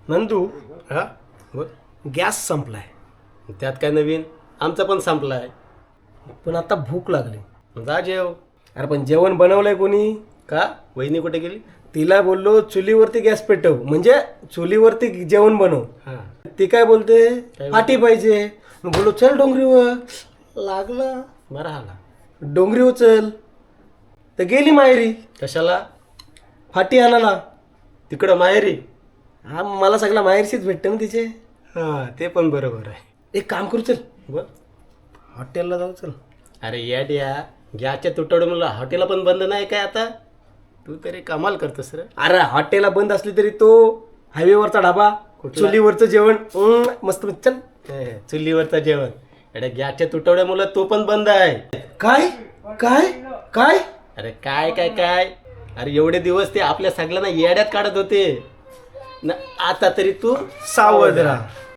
नंदू हा बोल. गॅस संपलाय. त्यात काय नवीन, आमचा पण संपलाय. पण आता भूक लागली. जा जेव. अरे पण जेवण बनवलंय कोणी? का वहिनी कुठे गेली? तिला बोललो चुलीवरती गॅस पेटव, म्हणजे चुलीवरती जेवण बनव. हा ती काय बोलते काय फाटी पाहिजे. मग बोललो चल डोंगरीवर. लागला बरं आला. डोंगरीवर चल तर गेली माहेरी कशाला? फाटी आणायला. तिकडं माहेरी. हा मला सगळा माहेरशीच भेटते ना तिचे. हा ते पण बरोबर आहे. एक काम करू चल बोल. हॉटेलला जाऊ चल. अरे येड्या, गॅसच्या तुटवड्या मला हॉटेल पण बंद नाही काय आता? तू तरी कमाल करतोस रे. अरे हॉटेलला बंद असली तरी तो हायवेवरचा ढाबा कुठला? चुलीवरचं जेवण मस्त चल. चुलीवरचं जेवण. अरे गॅसच्या तुटवड्यामुळे तो पण बंद आहे. काय काय काय अरे काय काय काय, अरे एवढे दिवस ते आपल्या सगळ्यांना येड्यात काढत होते ना. आता तरी तू सावध राहा.